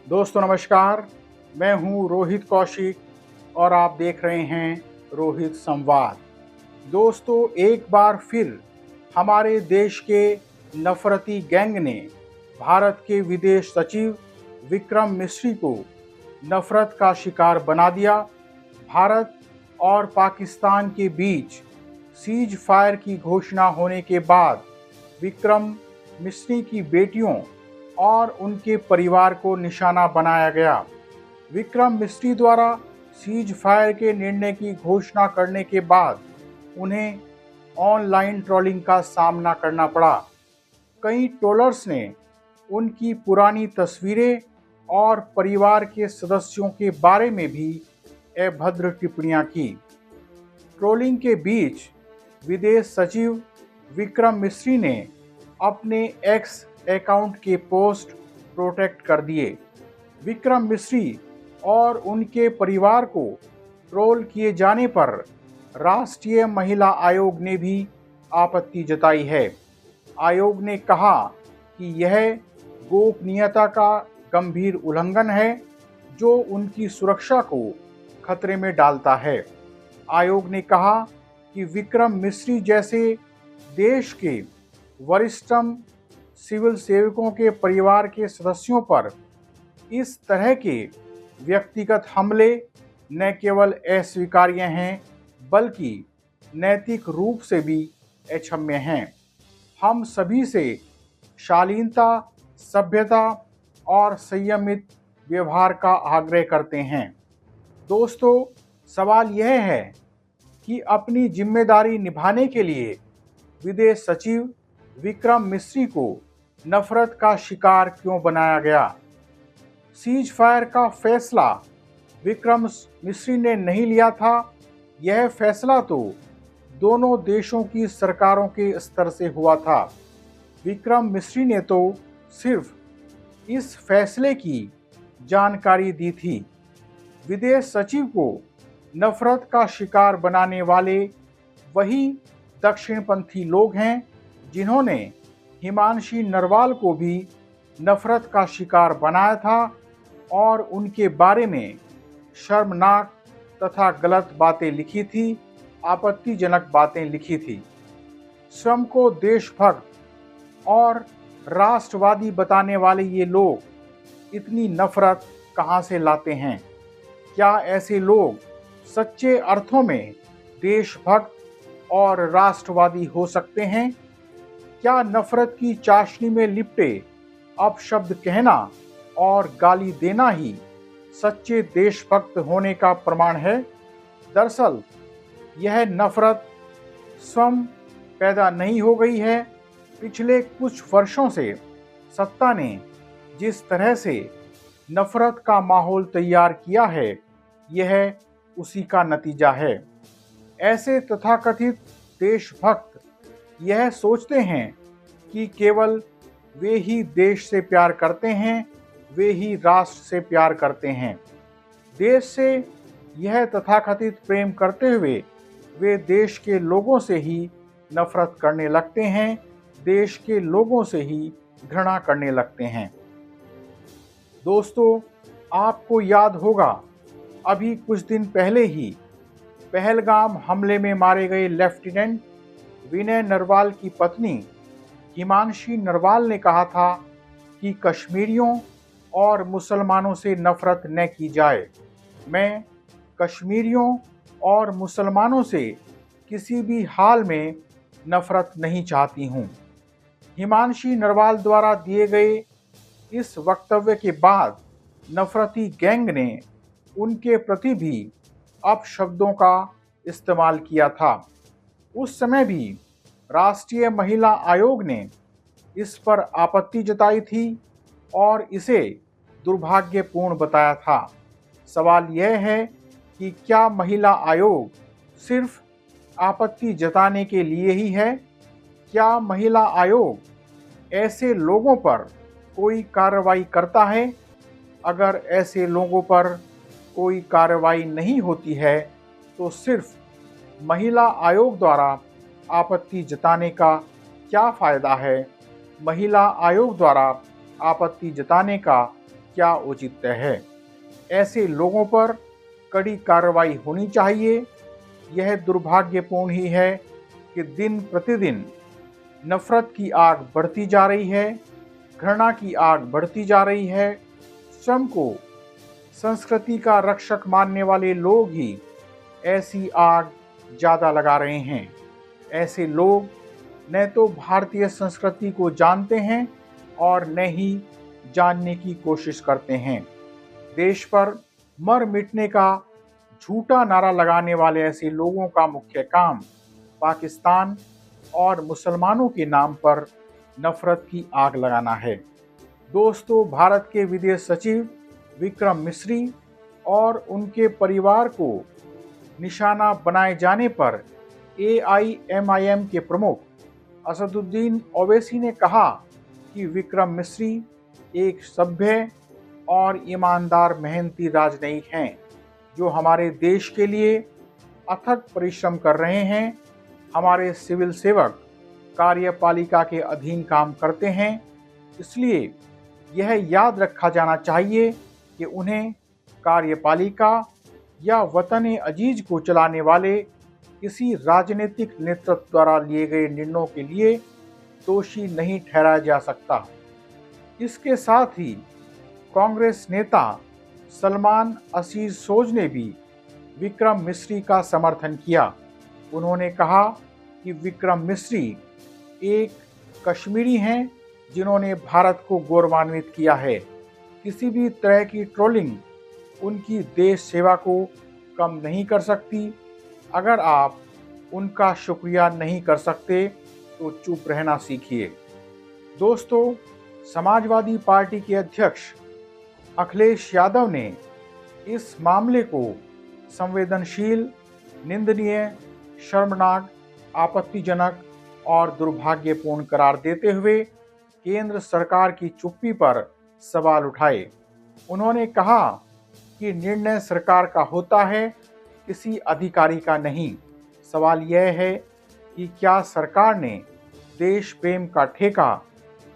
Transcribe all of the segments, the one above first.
दोस्तों नमस्कार, मैं हूं रोहित कौशिक और आप देख रहे हैं रोहित संवाद। दोस्तों एक बार फिर हमारे देश के नफरती गैंग ने भारत के विदेश सचिव विक्रम मिस्री को नफरत का शिकार बना दिया। भारत और पाकिस्तान के बीच सीज फायर की घोषणा होने के बाद विक्रम मिस्री की बेटियों और उनके परिवार को निशाना बनाया गया। विक्रम मिस्री द्वारा सीज फायर के निर्णय की घोषणा करने के बाद उन्हें ऑनलाइन ट्रोलिंग का सामना करना पड़ा। कई ट्रोलर्स ने उनकी पुरानी तस्वीरें और परिवार के सदस्यों के बारे में भी अभद्र टिप्पणियां की। ट्रोलिंग के बीच विदेश सचिव विक्रम मिस्री ने अपने एक्स अकाउंट के पोस्ट प्रोटेक्ट कर दिए। विक्रम मिस्री और उनके परिवार को ट्रोल किए जाने पर राष्ट्रीय महिला आयोग ने भी आपत्ति जताई है। आयोग ने कहा कि यह गोपनीयता का गंभीर उल्लंघन है जो उनकी सुरक्षा को खतरे में डालता है। आयोग ने कहा कि विक्रम मिस्री जैसे देश के वरिष्ठतम सिविल सेवकों के परिवार के सदस्यों पर इस तरह के व्यक्तिगत हमले न केवल अस्वीकार्य हैं बल्कि नैतिक रूप से भी अक्षम्य हैं। हम सभी से शालीनता, सभ्यता और संयमित व्यवहार का आग्रह करते हैं। दोस्तों, सवाल यह है कि अपनी जिम्मेदारी निभाने के लिए विदेश सचिव विक्रम मिस्री को नफरत का शिकार क्यों बनाया गया? सीज फायर का फैसला विक्रम मिस्री ने नहीं लिया था। यह फैसला तो दोनों देशों की सरकारों के स्तर से हुआ था। विक्रम मिस्री ने तो सिर्फ इस फैसले की जानकारी दी थी। विदेश सचिव को नफरत का शिकार बनाने वाले वही दक्षिणपंथी लोग हैं जिन्होंने हिमांशी नरवाल को भी नफरत का शिकार बनाया था और उनके बारे में शर्मनाक तथा गलत बातें लिखी थी, आपत्तिजनक बातें लिखी थी। स्वयं को देशभक्त और राष्ट्रवादी बताने वाले ये लोग इतनी नफरत कहाँ से लाते हैं? क्या ऐसे लोग सच्चे अर्थों में देशभक्त और राष्ट्रवादी हो सकते हैं? क्या नफरत की चाशनी में लिपटे अपशब्द कहना और गाली देना ही सच्चे देशभक्त होने का प्रमाण है? दरअसल यह नफरत स्वयं पैदा नहीं हो गई है। पिछले कुछ वर्षों से सत्ता ने जिस तरह से नफरत का माहौल तैयार किया है, यह उसी का नतीजा है। ऐसे तथाकथित देशभक्त यह सोचते हैं कि केवल वे ही देश से प्यार करते हैं, वे ही राष्ट्र से प्यार करते हैं। देश से यह तथाकथित प्रेम करते हुए वे देश के लोगों से ही नफरत करने लगते हैं, देश के लोगों से ही घृणा करने लगते हैं। दोस्तों, आपको याद होगा अभी कुछ दिन पहले ही पहलगाम हमले में मारे गए लेफ्टिनेंट विनय नरवाल की पत्नी हिमांशी नरवाल ने कहा था कि कश्मीरियों और मुसलमानों से नफरत न की जाए। मैं कश्मीरियों और मुसलमानों से किसी भी हाल में नफरत नहीं चाहती हूँ। हिमांशी नरवाल द्वारा दिए गए इस वक्तव्य के बाद नफरती गैंग ने उनके प्रति भी अपशब्दों का इस्तेमाल किया था। उस समय भी राष्ट्रीय महिला आयोग ने इस पर आपत्ति जताई थी और इसे दुर्भाग्यपूर्ण बताया था। सवाल यह है कि क्या महिला आयोग सिर्फ आपत्ति जताने के लिए ही है? क्या महिला आयोग ऐसे लोगों पर कोई कार्रवाई करता है? अगर ऐसे लोगों पर कोई कार्रवाई नहीं होती है तो सिर्फ महिला आयोग द्वारा आपत्ति जताने का क्या फ़ायदा है? महिला आयोग द्वारा आपत्ति जताने का क्या औचित्य है। ऐसे लोगों पर कड़ी कार्रवाई होनी चाहिए। यह दुर्भाग्यपूर्ण ही है कि दिन प्रतिदिन नफरत की आग बढ़ती जा रही है, घृणा की आग बढ़ती जा रही है। स्वयं को संस्कृति का रक्षक मानने वाले लोग ही ऐसी आग ज़्यादा लगा रहे हैं। ऐसे लोग न तो भारतीय संस्कृति को जानते हैं और न ही जानने की कोशिश करते हैं। देश पर मर मिटने का झूठा नारा लगाने वाले ऐसे लोगों का मुख्य काम पाकिस्तान और मुसलमानों के नाम पर नफरत की आग लगाना है। दोस्तों, भारत के विदेश सचिव विक्रम मिस्री और उनके परिवार को निशाना बनाए जाने पर AIMIM के प्रमुख असदुद्दीन ओवैसी ने कहा कि विक्रम मिस्री एक सभ्य और ईमानदार मेहनती राजनयिक हैं, जो हमारे देश के लिए अथक परिश्रम कर रहे हैं। हमारे सिविल सेवक कार्यपालिका के अधीन काम करते हैं, इसलिए यह याद रखा जाना चाहिए कि उन्हें कार्यपालिका या वतन अजीज को चलाने वाले किसी राजनीतिक नेतृत्व द्वारा लिए गए निर्णयों के लिए दोषी नहीं ठहराया जा सकता। इसके साथ ही कांग्रेस नेता सलमान असीज सोज ने भी विक्रम मिस्री का समर्थन किया। उन्होंने कहा कि विक्रम मिस्री एक कश्मीरी हैं जिन्होंने भारत को गौरवान्वित किया है। किसी भी तरह की ट्रोलिंग उनकी देश सेवा को कम नहीं कर सकती। अगर आप उनका शुक्रिया नहीं कर सकते तो चुप रहना सीखिए। दोस्तों, समाजवादी पार्टी के अध्यक्ष अखिलेश यादव ने इस मामले को संवेदनशील, निंदनीय, शर्मनाक, आपत्तिजनक और दुर्भाग्यपूर्ण करार देते हुए केंद्र सरकार की चुप्पी पर सवाल उठाए। उन्होंने कहा कि निर्णय सरकार का होता है, किसी अधिकारी का नहीं। सवाल यह है कि क्या सरकार ने देश प्रेम का ठेका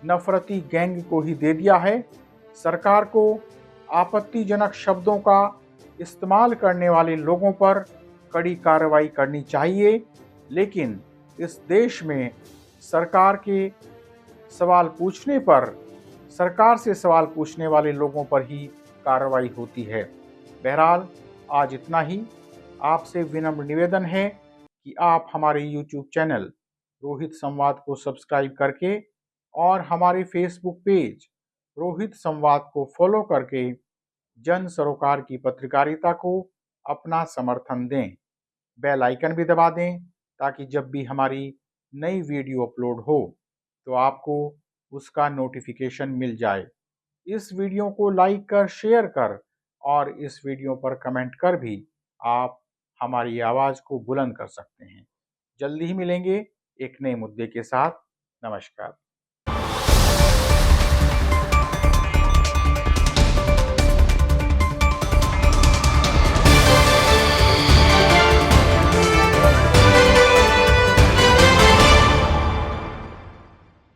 नफरती गैंग को ही दे दिया है। सरकार को आपत्तिजनक शब्दों का इस्तेमाल करने वाले लोगों पर कड़ी कार्रवाई करनी चाहिए, लेकिन इस देश में सरकार से सवाल पूछने वाले लोगों पर ही कार्रवाई होती है। बहरहाल, आज इतना ही। आपसे विनम्र निवेदन है कि आप हमारे YouTube चैनल रोहित संवाद को सब्सक्राइब करके और हमारे Facebook पेज रोहित संवाद को फॉलो करके जन सरोकार की पत्रकारिता को अपना समर्थन दें। बेल आइकन भी दबा दें ताकि जब भी हमारी नई वीडियो अपलोड हो तो आपको उसका नोटिफिकेशन मिल जाए। इस वीडियो को लाइक कर, शेयर कर और इस वीडियो पर कमेंट कर भी आप हमारी आवाज़ को बुलंद कर सकते हैं। जल्दी ही मिलेंगे एक नए मुद्दे के साथ। नमस्कार।